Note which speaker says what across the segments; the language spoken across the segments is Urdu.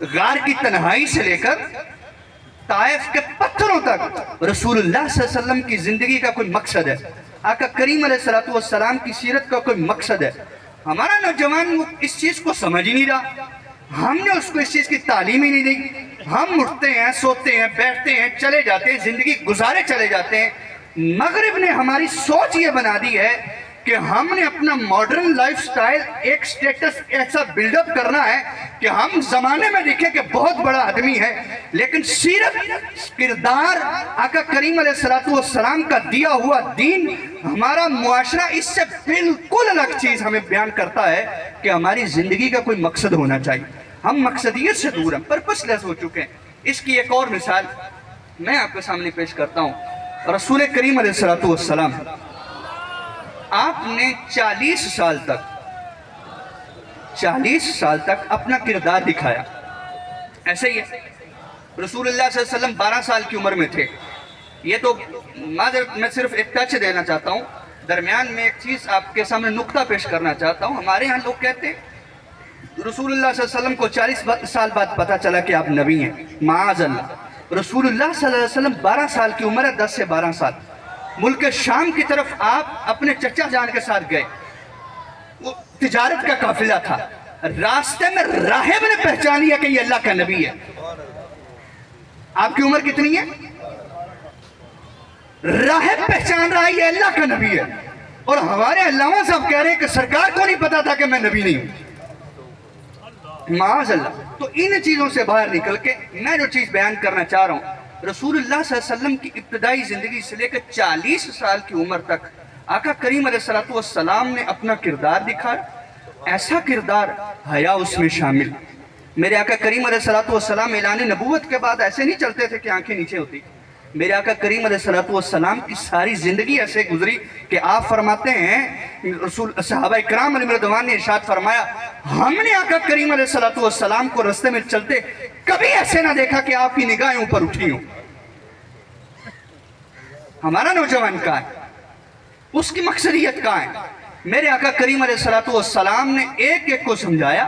Speaker 1: غار کی تنہائی سے لے کر طائف کے پتھروں تک رسول اللہ صلی اللہ علیہ وسلم کی زندگی کا کوئی مقصد ہے، آقا کریم علیہ السلام کی سیرت کا کوئی مقصد ہے۔ ہمارا نوجوان اس چیز کو سمجھ ہی نہیں رہا، ہم نے اس کو اس چیز کی تعلیم ہی نہیں دی۔ ہم اٹھتے ہیں، سوتے ہیں، بیٹھتے ہیں، چلے جاتے ہیں، زندگی گزارے چلے جاتے ہیں۔ مغرب نے ہماری سوچ یہ بنا دی ہے کہ ہم نے اپنا ماڈرن لائف سٹائل ایک سٹیٹس ایسا بلڈ اپ کرنا ہے کہ ہم زمانے میں دکھیں کہ بہت بڑا آدمی ہے، لیکن سیرت، کردار، آقا کریم علیہ السلام کا دیا ہوا دین، ہمارا معاشرہ اس سے بالکل الگ چیز ہمیں بیان کرتا ہے کہ ہماری زندگی کا کوئی مقصد ہونا چاہیے۔ ہم مقصدیت سے دور ہیں، پرپس لیس ہو چکے ہیں۔ اس کی ایک اور مثال میں آپ کے سامنے پیش کرتا ہوں۔ رسول کریم علیہ السلام آپ نے 40 سال تک اپنا کردار دکھایا۔ ایسے ہی ہے، رسول اللہ صلی اللہ علیہ وسلم 12 سال کی عمر میں تھے۔ یہ تو معذرت میں صرف ایک ٹچ دینا چاہتا ہوں، درمیان میں ایک چیز آپ کے سامنے نقطہ پیش کرنا چاہتا ہوں۔ ہمارے ہاں لوگ کہتے ہیں رسول اللہ صلی اللہ علیہ وسلم کو 40 سال بعد پتا چلا کہ آپ نبی ہیں، معاذ اللہ۔ رسول اللہ صلی اللہ علیہ وسلم 12 سال کی عمر ہے، 10 سے 12 سال، ملک شام کی طرف آپ اپنے چچا جان کے ساتھ گئے۔ وہ تجارت کا قافلہ تھا، راستے میں راہب نے پہچان لیا کہ یہ اللہ کا نبی ہے۔ آپ کی عمر کتنی ہے؟ راہب پہچان رہا ہے یہ اللہ کا نبی ہے، اور ہمارے علامہ صاحب کہہ رہے ہیں کہ سرکار کو نہیں پتا تھا کہ میں نبی نہیں ہوں، معاذ اللہ۔ تو ان چیزوں سے باہر نکل کے میں جو چیز بیان کرنا چاہ رہا ہوں، رسول اللہ صلی اللہ علیہ وسلم کی ابتدائی زندگی سے لے کر 40 سال کی عمر تک آقا کریم علیہ السلام نے اپنا کردار دکھایا۔ ایسا کردار حیا اس میں شامل۔ میرے آقا کریم علیہ السلام اعلان نبوت کے بعد ایسے نہیں چلتے تھے کہ آنکھیں نیچے ہوتی۔ میرے آقا کریم علیہ السلام کی ساری زندگی ایسے گزری کہ آپ فرماتے ہیں، صحابہ اکرام علیہ رضوان نے ارشاد فرمایا، ہم نے آقا کریم علیہ السلام کو رستے میں چلتے کبھی ایسے نہ دیکھا کہ آپ کی نگاہیں اوپر اٹھی ہوں۔ ہمارا نوجوان کہاں ہے؟ اس کی مقصدیت کہاں ہے؟ میرے آقا کریم علیہ السلام نے ایک ایک کو سمجھایا،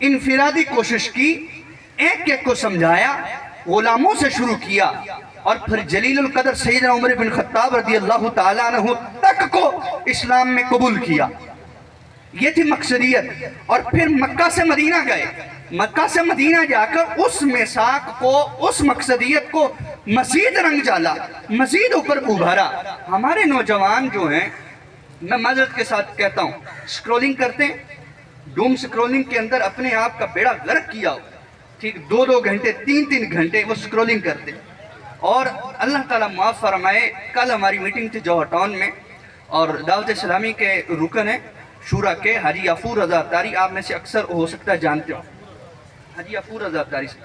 Speaker 1: انفرادی کوشش کی، ایک ایک کو سمجھایا، غلاموں سے شروع کیا، اور پھر جلیل القدر سیدنا عمر بن خطاب رضی اللہ تعالیٰ عنہ تک کو اسلام میں قبول کیا۔ یہ تھی مقصدیت۔ اور پھر مکہ سے مدینہ گئے، مکہ سے مدینہ جا کر اس میثاق کو، اس مقصدیت کو مزید رنگ ڈالا، مزید اوپر ابھارا۔ ہمارے نوجوان جو ہیں، میں معذرت کے ساتھ کہتا ہوں، سکرولنگ کرتے ہیں، ڈوم سکرولنگ کے اندر اپنے آپ کا بیڑا غرق کیا ہو، ٹھیک 2 گھنٹے 3 گھنٹے وہ سکرولنگ کرتے ہیں۔ اور اللہ تعالیٰ معاف فرمائے، کل ہماری میٹنگ تھی جوہر ٹاؤن میں، اور دعوت اسلامی کے رکن ہیں شورا کے حاجی غفور رضا اطاری، آپ میں سے اکثر ہو سکتا ہے جانتے ہو حاجی غفور رضا اطاری سے،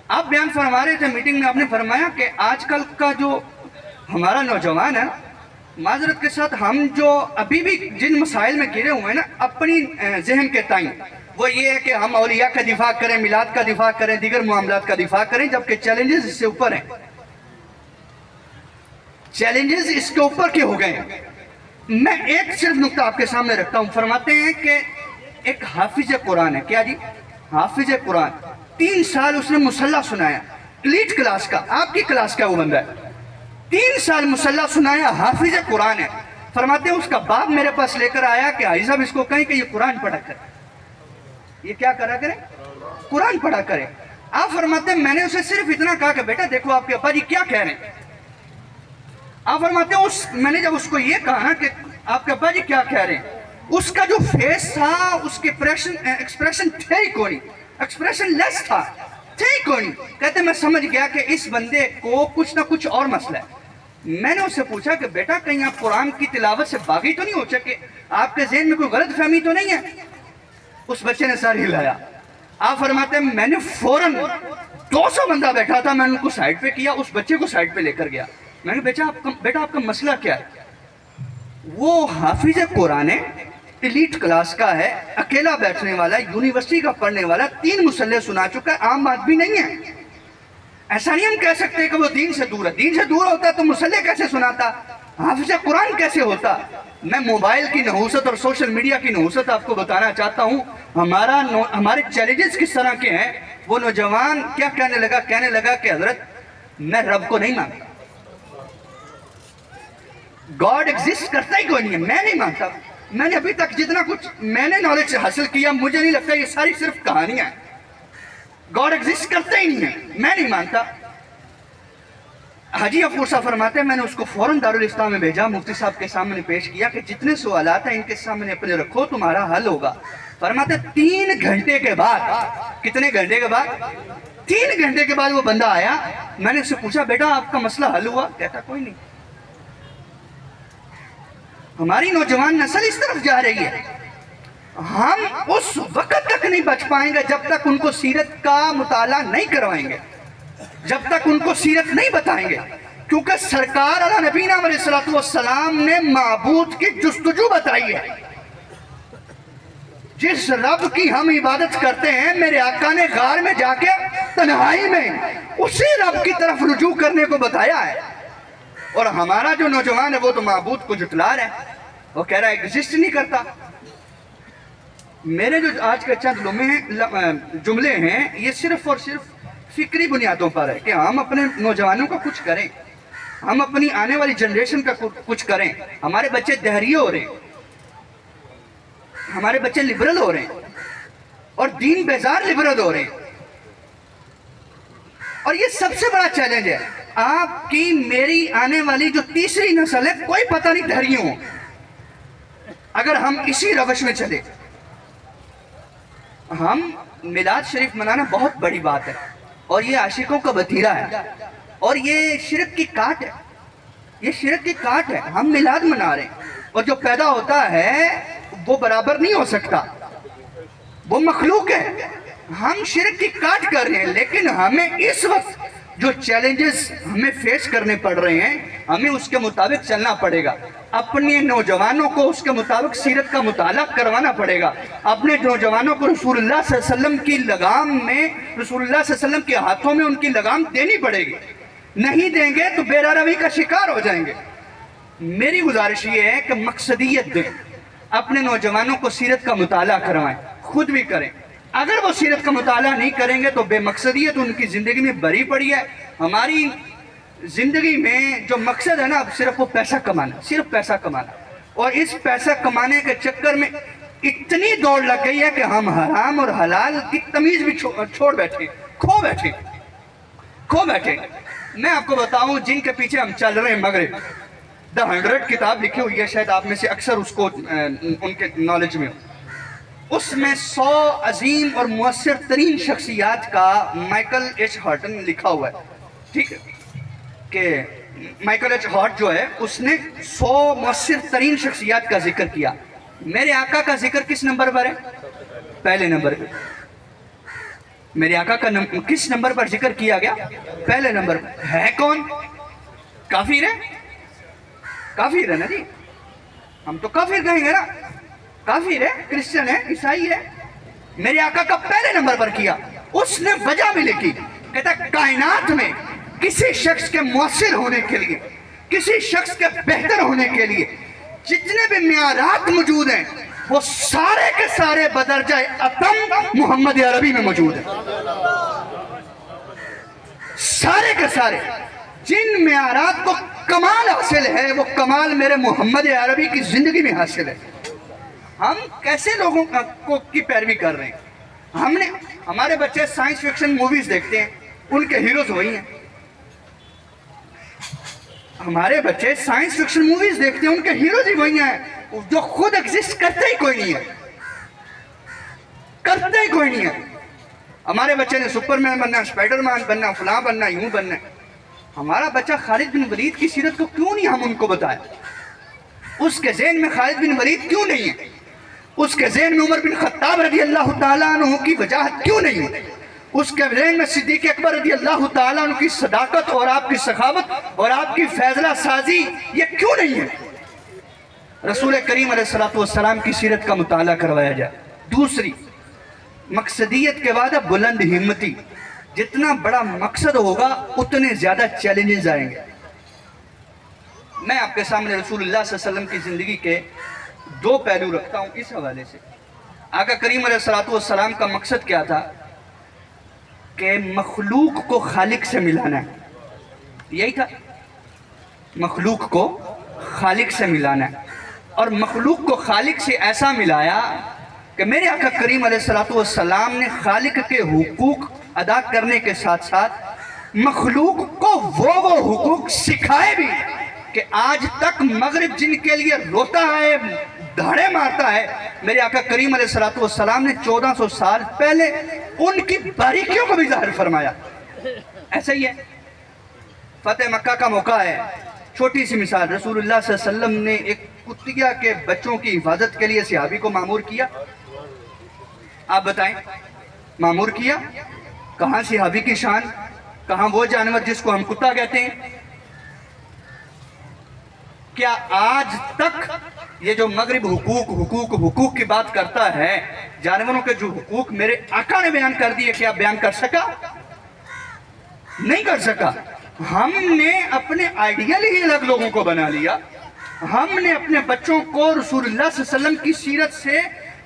Speaker 1: آپ بیان فرما رہے تھے میٹنگ میں، آپ نے فرمایا کہ آج کل کا جو ہمارا نوجوان ہے، معذرت کے ساتھ ہم جو ابھی بھی جن مسائل میں گرے ہوئے ہیں نا اپنی ذہن کے تائیں، وہ یہ ہے کہ ہم اولیاء کا دفاع کریں، میلاد کا دفاع کریں، دیگر معاملات کا دفاع کریں، جبکہ چیلنجز اس سے اوپر ہیں، چیلنجز اس کے اوپر کے ہو گئے ہیں۔ میں ایک صرف نقطہ آپ کے سامنے رکھتا ہوں، فرماتے ہیں کہ ایک حافظ قرآن ہے، کیا جی؟ حافظ قرآن، 3 سال اس نے مصلح سنایا، ایلیٹ کلاس کا، آپ کی کلاس کا وہ بندہ ہے، 3 سال مصلح سنایا، حافظ قرآن ہے۔ فرماتے ہیں اس کا باپ میرے پاس لے کر آیا کہ حاجی صاحب اس کو کہیں کہ یہ قرآن پڑھا کرے، یہ کیا کرا کرے؟ قرآن پڑھا کرے۔ آپ فرماتے ہیں میں نے اسے صرف اتنا کہا کہ بیٹا دیکھو آپ کے ابا جی کیا کہہ رہے ہیں۔ آپ فرماتے ہیں میں نے جب اس کو یہ کہا نا کہ آپ کے ابا جی کیا کہہ رہے ہیں، اس کا جو فیس تھا، اس کے ایکسپریشن تھے ہی کوئی، ایکسپریشن لیس تھا، تھے ہی کوئی۔ کہتے میں سمجھ گیا کہ اس بندے کو کچھ نہ کچھ اور مسئلہ ہے۔ میں نے اس سے پوچھا کہ بیٹا کہیں آپ قرآن کی تلاوت سے باغی تو نہیں ہو چکے، آپ کے ذہن میں کوئی غلط فہمی تو نہیں ہے؟ اس بچے نے سر ہلایا۔ آپ فرماتے ہیں میں نے فوراً 200 بندہ بیٹھا تھا، میں نے ان کو سائڈ پہ کیا، اس بچے کو سائڈ پہ لے کر گیا۔ میں نے بیٹا آپ کا مسئلہ کیا ہے؟ وہ حافظ قرآن ہے، ایلیٹ کلاس کا ہے، اکیلا بیٹھنے والا ہے، یونیورسٹی کا پڑھنے والا، 3 مصلح سنا چکا ہے، عام آدمی نہیں ہے۔ ایسا نہیں ہم کہہ سکتے کہ وہ دین سے دور ہے، دین سے دور ہوتا تو مصلح کیسے سناتا؟ حافظ قرآن کیسے ہوتا؟ میں موبائل کی نحوست اور سوشل میڈیا کی نحوست آپ کو بتانا چاہتا ہوں. ہمارے چیلنجز کس طرح کے ہیں. وہ نوجوان کیا کہنے لگا کہ حضرت میں رب کو نہیں مانتا. گاڈ ایگزسٹ کرتا ہی کوئی نہیں ہے، میں نہیں مانتا. میں نے ابھی تک جتنا کچھ میں نے نالج حاصل کیا، مجھے نہیں لگتا یہ ساری صرف کہانیاں ہیں. گاڈ ایگزسٹ کرتا ہی نہیں ہے، میں نہیں مانتا. حاجی غفور صاحب فرماتے ہیں میں نے اس کو فوراً دارالاسلام میں بھیجا، مفتی صاحب کے سامنے پیش کیا کہ جتنے سوالات ہیں ان کے سامنے اپنے رکھو، تمہارا حل ہوگا. فرماتے 3 گھنٹے کے بعد، کتنے گھنٹے کے بعد؟ 3 گھنٹے کے بعد وہ بندہ آیا. میں نے اس سے پوچھا بیٹا آپ کا مسئلہ حل ہوا؟ کہتا کوئی نہیں. ہماری نوجوان نسل اس طرف جا رہی ہے. ہم اس وقت تک نہیں بچ پائیں گے جب تک ان کو سیرت کا مطالعہ نہیں کروائیں گے، جب تک ان کو سیرت نہیں بتائیں گے. کیونکہ سرکار علی نبینا علیہ السلام نے معبود کی جستجو بتائی ہے. جس رب کی ہم عبادت کرتے ہیں، میرے آقا نے غار میں جا کے تنہائی میں اسی رب کی طرف رجوع کرنے کو بتایا ہے. اور ہمارا جو نوجوان ہے وہ تو معبود کو جھٹلا رہا ہے، وہ کہہ رہا ہے ایگزسٹ نہیں کرتا. میرے جو آج کے چند جملے ہیں یہ صرف اور صرف فکری بنیادوں پر ہے کہ ہم اپنے نوجوانوں کا کچھ کریں، ہم اپنی آنے والی جنریشن کا کچھ کریں. ہمارے بچے دہریے ہو رہے ہیں، ہمارے بچے لبرل ہو رہے ہیں اور دین بیزار لبرل ہو رہے ہیں. اور یہ سب سے بڑا چیلنج ہے. آپ کی میری آنے والی جو تیسری نسل ہے کوئی پتہ نہیں دہریوں ہوں اگر ہم اسی روش میں چلے. ہم میلاد شریف منانا بہت بڑی بات ہے اور یہ عاشقوں کا وتیرہ ہے اور یہ شرک کی کاٹ ہے، یہ شرک کی کاٹ ہے. ہم میلاد منا رہے ہیں اور جو پیدا ہوتا ہے وہ برابر نہیں ہو سکتا، وہ مخلوق ہے. ہم شرک کی کاٹ کر رہے ہیں، لیکن ہمیں اس وقت جو چیلنجز ہمیں فیس کرنے پڑ رہے ہیں ہمیں اس کے مطابق چلنا پڑے گا. اپنے نوجوانوں کو اس کے مطابق سیرت کا مطالعہ کروانا پڑے گا. اپنے نوجوانوں کو رسول اللہ صلی اللہ علیہ وسلم کی لگام میں، رسول اللہ صلی اللہ علیہ وسلم کے ہاتھوں میں ان کی لگام دینی پڑے گی. نہیں دیں گے تو بے روی کا شکار ہو جائیں گے. میری گزارش یہ ہے کہ مقصدیت دیں، اپنے نوجوانوں کو سیرت کا مطالعہ کروائیں، خود بھی کریں. اگر وہ سیرت کا مطالعہ نہیں کریں گے تو بے مقصدیت ان کی زندگی میں بھری پڑی ہے. ہماری زندگی میں جو مقصد ہے نا صرف وہ پیسہ کمانا، صرف پیسہ کمانا. اور اس پیسہ کمانے کے چکر میں اتنی دوڑ لگ گئی ہے کہ ہم حرام اور حلال کی تمیز بھی چھوڑ بیٹھے، کھو بیٹھے. میں آپ کو بتاؤں جن کے پیچھے ہم چل رہے ہیں، مغرب The 100 کتاب لکھی ہوئی ہے، شاید آپ میں سے اکثر اس کو ان کے نالج میں ہو. اس میں 100 عظیم اور مؤثر ترین شخصیات کا مائیکل ایچ ہارٹن لکھا ہوا ہے. ٹھیک ہے کہ مائیکل ایچ ہارٹ جو ہے اس نے 100 مؤثر ترین شخصیات کا ذکر کیا. میرے آقا کا ذکر کس نمبر پر ہے؟ پہلے نمبر پہ. میرے آقا کا کس نمبر پر ذکر کیا گیا؟ پہلے نمبر پر. ہے کون؟ کافر ہے؟ کافر ہے نا جی، ہم تو کافر کہیں گے نا. کافر ہے، کرسچن ہے، عیسائی ہے. میرے آقا کا پہلے نمبر پر کیا. اس نے وجہ بھی لکھی، کہتا کائنات میں کسی شخص کے مؤثر ہونے کے لیے، کسی شخص کے بہتر ہونے کے لیے جتنے بھی معیارات موجود ہیں وہ سارے کے سارے بدرجہ اتم محمد عربی میں موجود ہیں. سارے کے سارے جن معیارات کو کمال حاصل ہے وہ کمال میرے محمد عربی کی زندگی میں حاصل ہے. ہم کیسے لوگوں کی پیروی کر رہے ہیں؟ ہمارے بچے سائنس فکشن موویز دیکھتے ہیں، ان کے ہیروز وہی ہیں. ہمارے بچے سائنس فکشن موویز دیکھتے ہیں، ان کے ہیروز ہی وہی ہیں جو خود ایگزسٹ کرتے ہی کوئی نہیں ہے، کرتے ہی کوئی نہیں ہے. ہمارے بچے نے سپر مین بننا، اسپائڈر مین بننا، فلاں بننا، یوں بننا. ہمارا بچہ خالد بن ولید کی سیرت کو کیوں نہیں ہم ان کو بتائیں؟ اس کے ذہن میں خالد بن ولید کیوں نہیں ہے؟ اس کے ذہن میں عمر بن خطاب رضی اللہ تعالیٰ عنہ کی وجاہت کیوں نہیں ہے؟ اس کے ذہن میں صدیق اکبر رضی اللہ تعالیٰ عنہ کی صداقت اور آپ کی سخاوت اور آپ کی فیضلہ سازی یہ کیوں نہیں ہے؟ رسول کریم علیہ السلام کی سیرت کا مطالعہ کروایا جائے. دوسری مقصدیت کے بعد بلند ہمتی. جتنا بڑا مقصد ہوگا اتنے زیادہ چیلنجز آئیں گے. میں آپ کے سامنے رسول اللہ صلی اللہ علیہ وسلم کی زندگی کے دو پہلو رکھتا ہوں اس حوالے سے۔ آقا کریم علیہ السلام کا مقصد کیا تھا؟ کہ مخلوق کو خالق سے ملانا ہے، یہی تھا، مخلوق کو خالق سے ملانا ہے، اور مخلوق کو خالق سے ایسا ملایا کہ میرے آقا کریم علیہ السلام نے خالق کے حقوق ادا کرنے کے ساتھ ساتھ مخلوق کو وہ حقوق سکھائے بھی کہ آج تک مغرب جن کے لیے روتا ہے، دھاڑے مارتا ہے، میرے آقا کریم علیہ السلام نے 1400 سال پہلے ان کی باریکیوں کو بھی ظاہر فرمایا۔ ایسا ہی ہے، فتح مکہ کا موقع ہے، چھوٹی سی مثال، رسول اللہ صلی اللہ علیہ وسلم نے ایک کتیا کے بچوں کی حفاظت کے لیے صحابی کو مامور کیا۔ آپ بتائیں، مامور کیا، کہاں صحابی کی شان، کہاں وہ جانور جس کو ہم کتا کہتے ہیں؟ کیا آج تک یہ جو مغرب حقوق کی بات کرتا ہے، جانوروں کے جو حقوق میرے آقا نے بیان کر دیے، کیا بیان کر سکا؟ نہیں کر سکا۔ ہم نے اپنے آئیڈیل ہی الگ لوگوں کو بنا لیا، ہم نے اپنے بچوں کو رسول اللہ صلی اللہ علیہ وسلم کی سیرت سے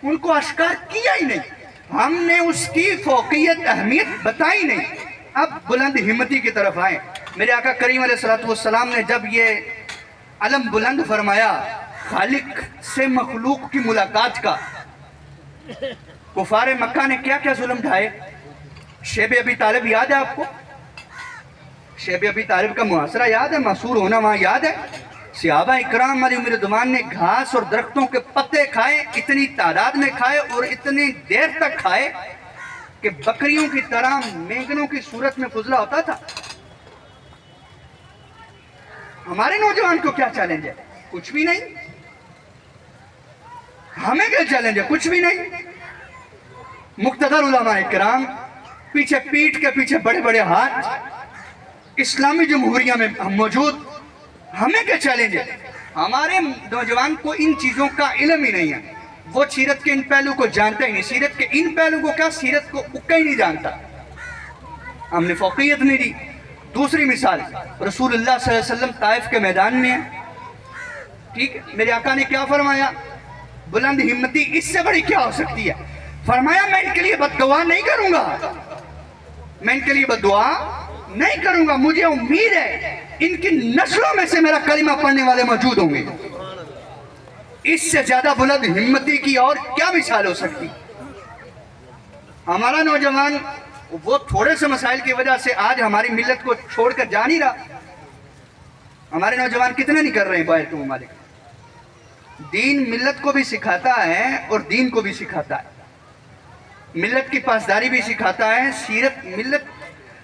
Speaker 1: ان کو اشکار کیا ہی نہیں، ہم نے اس کی فوقیت اہمیت بتائی نہیں۔ اب بلند ہمتی کی طرف آئیں، میرے آقا کریم علیہ السلام نے جب یہ علم بلند فرمایا خالق سے مخلوق کی ملاقات کا، کفار مکہ نے کیا کیا ظلم ڈھائے؟ شیب ابی طالب یاد ہے آپ کو؟ شیب ابی طالب کا محاصرہ یاد ہے؟ مسعور ہونا وہاں یاد ہے؟ صحابہ اکرام علیہ رضوان نے گھاس اور درختوں کے پتے کھائے، اتنی تعداد میں کھائے اور اتنی دیر تک کھائے کہ بکریوں کی طرح مینگنوں کی صورت میں فضلہ ہوتا تھا۔ ہمارے نوجوان کو کیا چیلنج ہے؟ کچھ بھی نہیں۔ ہمیں کیا چیلنج ہے؟ کچھ بھی نہیں۔ مقتدر علماء اکرام، پیچھے پیٹھ کے پیچھے بڑے بڑے ہاتھ، اسلامی جمہوریہ میں موجود، ہمیں کیا چیلنج ہے؟ ہمارے نوجوان کو ان چیزوں کا علم ہی نہیں ہے، وہ سیرت کے ان پہلو کو جانتا ہی نہیں، سیرت کے ان پہلو کو کیا، سیرت کو اکا ہی نہیں جانتا، ہم نے فوقیت نہیں دی۔ دوسری مثال، رسول اللہ صلی اللہ علیہ وسلم طائف کے میدان میں ہیں، ٹھیک ہے، میرے آقا نے کیا فرمایا؟ بلند ہمتی اس سے بڑی کیا ہو سکتی ہے؟ فرمایا میں ان کے لیے بد دعا نہیں کروں گا، میں ان کے لیے بد دعا نہیں کروں گا، مجھے امید ہے ان کی نسلوں میں سے میرا کلمہ پڑھنے والے موجود ہوں گے۔ اس سے زیادہ بلند ہمتی کی اور کیا مثال ہو سکتی؟ ہمارا نوجوان وہ تھوڑے سے مسائل کی وجہ سے آج ہماری ملت کو چھوڑ کر جا نہیں رہا۔ ہمارے نوجوان کتنے نہیں کر رہے ہیں باہر کے ممالک؟ دین ملت کو بھی سکھاتا ہے اور دین کو بھی سکھاتا ہے، ملت کی پاسداری بھی سکھاتا ہے، سیرت ملت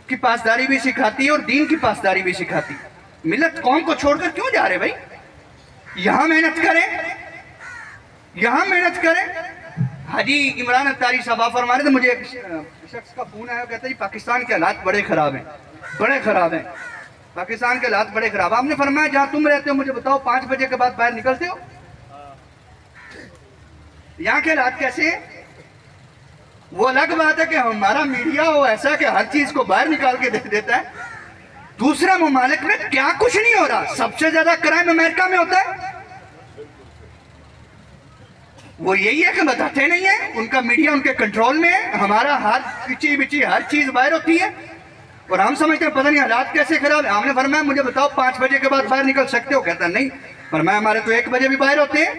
Speaker 1: کی پاسداری بھی سکھاتی ہے اور دین کی پاسداری بھی سکھاتی ہے۔ ملت قوم کو چھوڑ کر کیوں جا رہے بھائی؟ یہاں محنت کریں، یہاں محنت کریں۔ حاجی عمران اتاری صاحب آپ فرما رہے تھے، مجھے ایک شخص کا فون آیا، کہتا ہے پاکستان کے حالات بڑے خراب ہیں، بڑے خراب ہیں، پاکستان کے حالات بڑے خراب۔ آپ نے فرمایا جہاں تم رہتے ہو مجھے بتاؤ 5 بجے کے بعد باہر نکلتے ہو؟ یہاں کے حالات کیسے ہیں؟ وہ الگ بات ہے کہ ہمارا میڈیا ہو ایسا کہ ہر چیز کو باہر نکال کے دے دیتا ہے، دوسرے ممالک میں کیا کچھ نہیں ہو رہا۔ سب سے زیادہ کرائم امریکہ میں ہوتا ہے، وہ یہی ہے کہ بتاتے نہیں ہیں، ان کا میڈیا ان کے کنٹرول میں ہے، ہمارا ہر کچی بچی ہر چیز باہر ہوتی ہے اور ہم سمجھتے ہیں پتہ نہیں حالات کیسے خراب ہیں۔ ہم نے فرمایا مجھے بتاؤ 5 بجے کے بعد باہر نکل سکتے ہو؟ کہتا نہیں، فرمایا ہمارے تو 1 بجے بھی باہر ہوتے ہیں،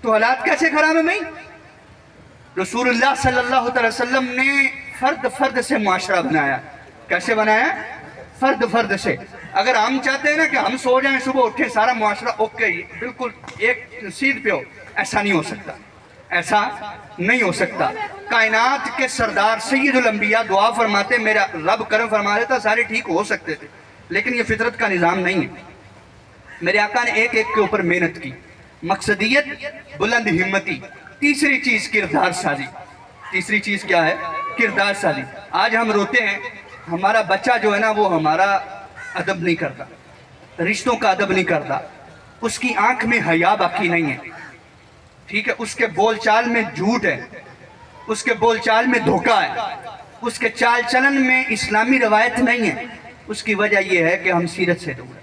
Speaker 1: تو حالات کیسے خراب ہیں بھائی؟ رسول اللہ صلی اللہ علیہ وسلم نے فرد سے معاشرہ بنایا۔ کیسے بنایا؟ فرد سے۔ اگر ہم چاہتے ہیں نا کہ ہم سو جائیں صبح اٹھیں سارا معاشرہ اوکے بالکل ایک سیدھ پہ ہو، ایسا نہیں ہو سکتا، ایسا نہیں ہو سکتا۔ کائنات کے سردار سید الانبیاء دعا فرماتے میرا رب کرم فرما دیتا سارے ٹھیک ہو سکتے تھے، لیکن یہ فطرت کا نظام نہیں ہے۔ میرے آقا نے ایک کے اوپر محنت کی، مقصدیت، بلند ہمتی۔ تیسری چیز کردار سازی۔ تیسری چیز کیا ہے؟ کردار سازی۔ آج ہم روتے ہیں، ہمارا بچہ جو ہے نا وہ ہمارا ادب نہیں کرتا، رشتوں کا ادب نہیں کرتا، اس کی آنکھ میں حیا باقی نہیں ہے، ٹھیک ہے، اس کے بول چال میں جھوٹ ہے، اس کے بول چال میں دھوکہ ہے، اس کے چال چلن میں اسلامی روایت نہیں ہے۔ اس کی وجہ یہ ہے کہ ہم سیرت سے دور ہیں،